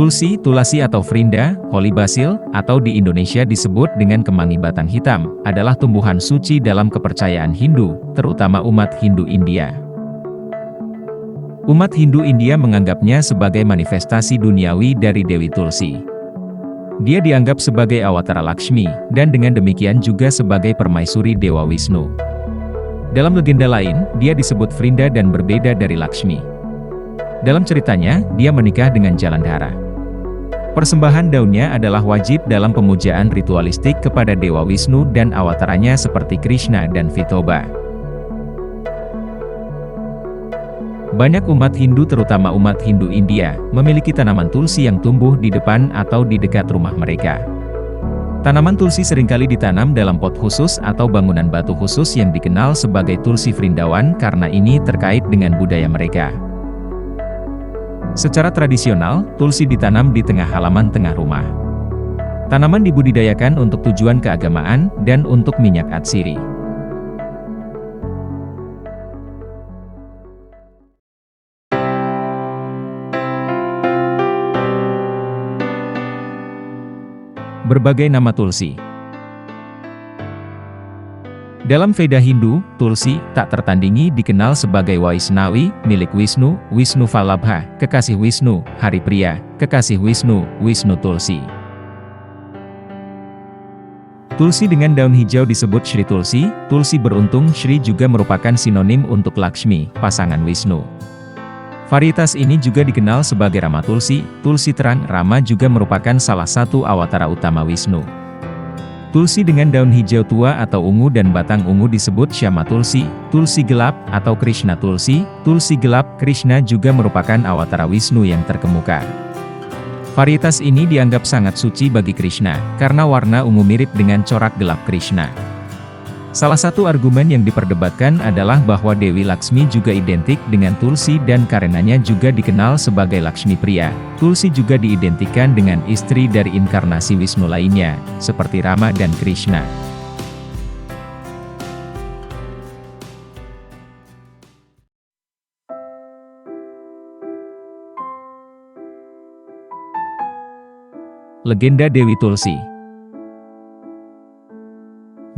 Tulasi atau Vrinda, Holy Basil, atau di Indonesia disebut dengan kemangi batang hitam, adalah tumbuhan suci dalam kepercayaan Hindu, terutama umat Hindu India. Umat Hindu India menganggapnya sebagai manifestasi duniawi dari Dewi Tulsi. Dia dianggap sebagai awatara Lakshmi, dan dengan demikian juga sebagai permaisuri Dewa Wisnu. Dalam legenda lain, dia disebut Vrinda dan berbeda dari Lakshmi. Dalam ceritanya, dia menikah dengan Jalandhara. Persembahan daunnya adalah wajib dalam pemujaan ritualistik kepada Dewa Wisnu dan awataranya seperti Krishna dan Vithoba. Banyak umat Hindu terutama umat Hindu India, memiliki tanaman tulsi yang tumbuh di depan atau di dekat rumah mereka. Tanaman tulsi seringkali ditanam dalam pot khusus atau bangunan batu khusus yang dikenal sebagai Tulsi Vrindawan karena ini terkait dengan budaya mereka. Secara tradisional, tulsi ditanam di tengah halaman tengah rumah. Tanaman dibudidayakan untuk tujuan keagamaan dan untuk minyak atsiri. Berbagai nama tulsi. Dalam Veda Hindu, tulsi, tak tertandingi dikenal sebagai Vaisnavi, milik Wisnu, Wisnu Vallabha, kekasih Wisnu, Haripriya, kekasih Wisnu, Wisnu Tulsi. Tulsi dengan daun hijau disebut Shri Tulsi, tulsi beruntung Shri juga merupakan sinonim untuk Lakshmi, pasangan Wisnu. Varietas ini juga dikenal sebagai Rama Tulsi, tulsi terang. Rama juga merupakan salah satu awatara utama Wisnu. Tulsi dengan daun hijau tua atau ungu dan batang ungu disebut Syama Tulsi, tulsi gelap atau Krishna Tulsi. Tulsi gelap, Krishna juga merupakan awatara Wisnu yang terkemuka. Varietas ini dianggap sangat suci bagi Krishna, karena warna ungu mirip dengan corak gelap Krishna. Salah satu argumen yang diperdebatkan adalah bahwa Dewi Laksmi juga identik dengan Tulsi dan karenanya juga dikenal sebagai Lakshmi Priya. Tulsi juga diidentikan dengan istri dari inkarnasi Wisnu lainnya, seperti Rama dan Krishna. Legenda Dewi Tulsi.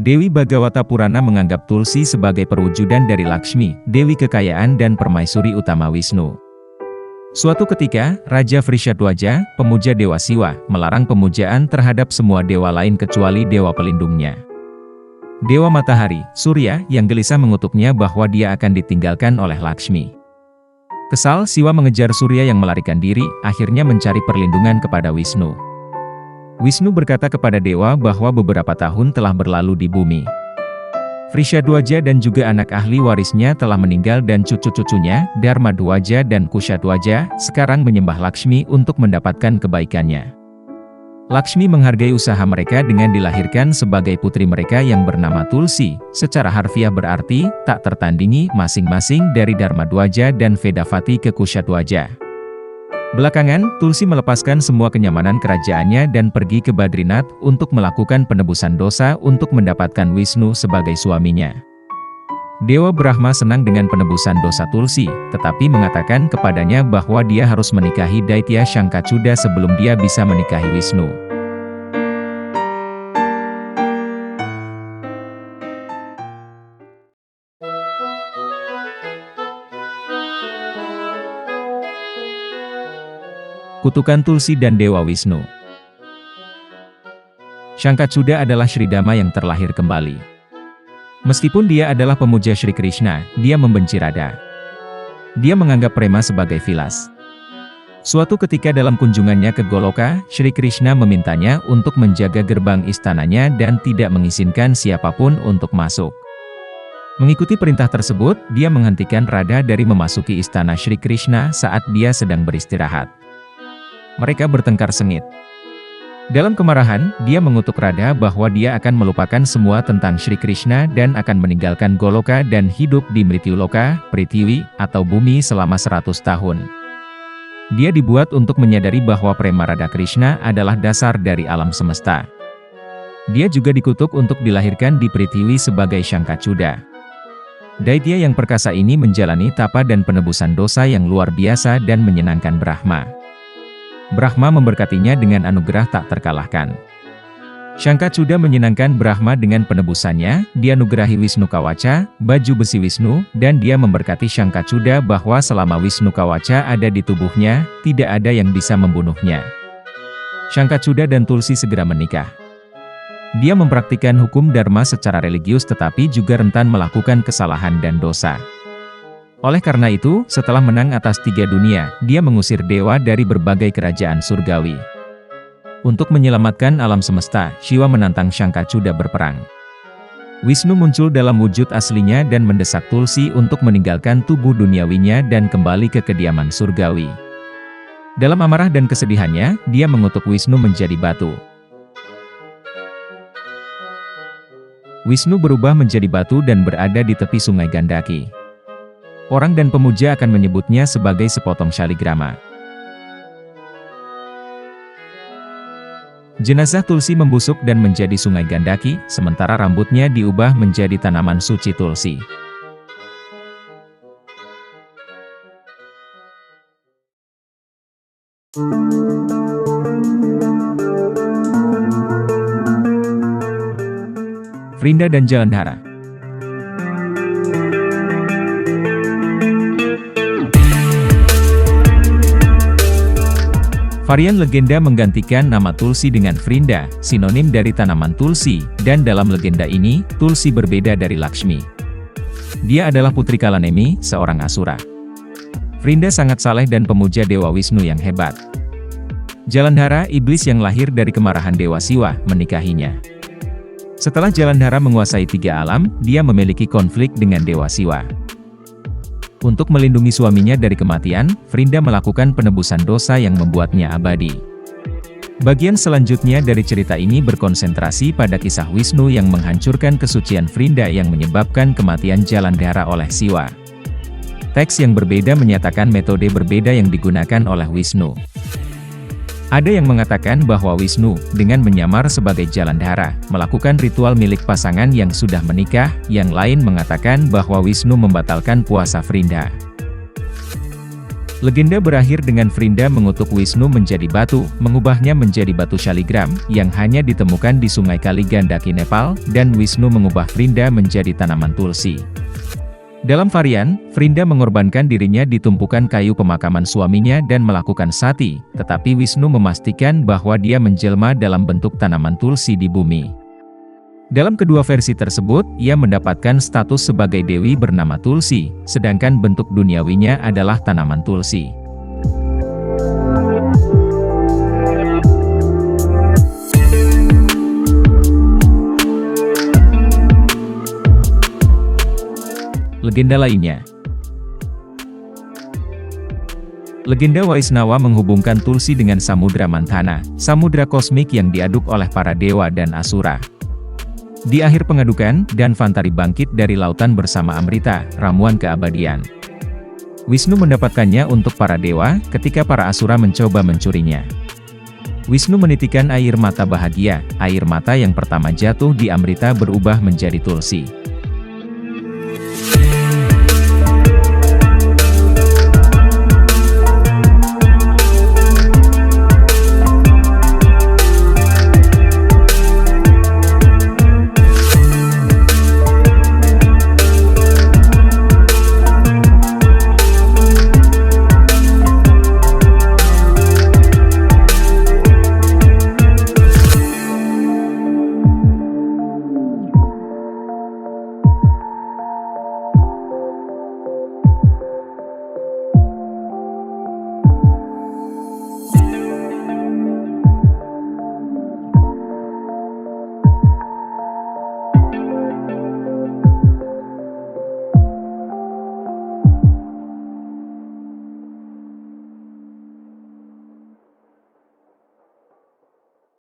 Dewi Bhagavata Purana menganggap Tulsi sebagai perwujudan dari Lakshmi, Dewi kekayaan dan permaisuri utama Wisnu. Suatu ketika, Raja Vrishatwaja, pemuja Dewa Siwa, melarang pemujaan terhadap semua dewa lain kecuali dewa pelindungnya. Dewa Matahari, Surya, yang gelisah mengutuknya bahwa dia akan ditinggalkan oleh Lakshmi. Kesal, Siwa mengejar Surya yang melarikan diri, akhirnya mencari perlindungan kepada Wisnu. Wisnu berkata kepada dewa bahwa beberapa tahun telah berlalu di bumi. Vrishatwaja dan juga anak ahli warisnya telah meninggal dan cucu-cucunya, Dharmadwaja dan Kushatwaja, sekarang menyembah Lakshmi untuk mendapatkan kebaikannya. Lakshmi menghargai usaha mereka dengan dilahirkan sebagai putri mereka yang bernama Tulsi, secara harfiah berarti, tak tertandingi masing-masing dari Dharmadwaja dan Vedavati ke Kushatwaja. Belakangan, Tulsi melepaskan semua kenyamanan kerajaannya dan pergi ke Badrinath untuk melakukan penebusan dosa untuk mendapatkan Wisnu sebagai suaminya. Dewa Brahma senang dengan penebusan dosa Tulsi, tetapi mengatakan kepadanya bahwa dia harus menikahi Daitya Shangkacuda sebelum dia bisa menikahi Wisnu. Kutukan Tulsi dan Dewa Wisnu. Shangkacuda adalah Sridama yang terlahir kembali. Meskipun dia adalah pemuja Sri Krishna, dia membenci Radha. Dia menganggap Prema sebagai vilas. Suatu ketika dalam kunjungannya ke Goloka, Sri Krishna memintanya untuk menjaga gerbang istananya dan tidak mengizinkan siapapun untuk masuk. Mengikuti perintah tersebut, dia menghentikan Radha dari memasuki istana Sri Krishna saat dia sedang beristirahat. Mereka bertengkar sengit. Dalam kemarahan, dia mengutuk Radha bahwa dia akan melupakan semua tentang Sri Krishna dan akan meninggalkan Goloka dan hidup di Mrityuloka, Prithvi, atau bumi selama 100 tahun. Dia dibuat untuk menyadari bahwa Prema Radha Krishna adalah dasar dari alam semesta. Dia juga dikutuk untuk dilahirkan di Prithvi sebagai Shangkacuda. Daitya yang perkasa ini menjalani tapa dan penebusan dosa yang luar biasa dan menyenangkan Brahma. Brahma memberkatinya dengan anugerah tak terkalahkan. Syangkacuda menyenangkan Brahma dengan penebusannya, dianugerahi Wisnu Kawaca, baju besi Wisnu, dan dia memberkati Syangkacuda bahwa selama Wisnu Kawaca ada di tubuhnya, tidak ada yang bisa membunuhnya. Syangkacuda dan Tulsi segera menikah. Dia mempraktikkan hukum dharma secara religius tetapi juga rentan melakukan kesalahan dan dosa. Oleh karena itu, setelah menang atas 3 dunia, dia mengusir dewa dari berbagai kerajaan surgawi. Untuk menyelamatkan alam semesta, Shiva menantang Syangkacuda berperang. Wisnu muncul dalam wujud aslinya dan mendesak Tulsi untuk meninggalkan tubuh duniawinya dan kembali ke kediaman surgawi. Dalam amarah dan kesedihannya, dia mengutuk Wisnu menjadi batu. Wisnu berubah menjadi batu dan berada di tepi sungai Gandaki. Orang dan pemuja akan menyebutnya sebagai sepotong shaligrama. Jenazah Tulsi membusuk dan menjadi sungai Gandaki, sementara rambutnya diubah menjadi tanaman suci Tulsi. Vrinda dan Jalandhara. Varian legenda menggantikan nama Tulsi dengan Vrinda, sinonim dari tanaman Tulsi, dan dalam legenda ini, Tulsi berbeda dari Lakshmi. Dia adalah putri Kalanemi, seorang asura. Vrinda sangat saleh dan pemuja Dewa Wisnu yang hebat. Jalandhara, iblis yang lahir dari kemarahan Dewa Siwa, menikahinya. Setelah Jalandhara menguasai 3 alam, dia memiliki konflik dengan Dewa Siwa. Untuk melindungi suaminya dari kematian, Vrinda melakukan penebusan dosa yang membuatnya abadi. Bagian selanjutnya dari cerita ini berkonsentrasi pada kisah Wisnu yang menghancurkan kesucian Vrinda yang menyebabkan kematian Jalandhara oleh Siwa. Teks yang berbeda menyatakan metode berbeda yang digunakan oleh Wisnu. Ada yang mengatakan bahwa Wisnu, dengan menyamar sebagai Jalandhara, melakukan ritual milik pasangan yang sudah menikah, yang lain mengatakan bahwa Wisnu membatalkan puasa Vrinda. Legenda berakhir dengan Vrinda mengutuk Wisnu menjadi batu, mengubahnya menjadi batu shaligram, yang hanya ditemukan di Sungai Kali Gandaki Nepal, dan Wisnu mengubah Vrinda menjadi tanaman Tulsi. Dalam varian, Vrinda mengorbankan dirinya di tumpukan kayu pemakaman suaminya dan melakukan sati, tetapi Wisnu memastikan bahwa dia menjelma dalam bentuk tanaman Tulsi di bumi. Dalam kedua versi tersebut, ia mendapatkan status sebagai dewi bernama Tulsi, sedangkan bentuk duniawinya adalah tanaman Tulsi. Legenda lainnya. Legenda Vaisnava menghubungkan Tulsi dengan Samudra Manthana, samudra kosmik yang diaduk oleh para dewa dan asura. Di akhir pengadukan, Dhanvantari bangkit dari lautan bersama Amrita, ramuan keabadian. Wisnu mendapatkannya untuk para dewa, ketika para asura mencoba mencurinya. Wisnu menitikan air mata bahagia, air mata yang pertama jatuh di Amrita berubah menjadi Tulsi.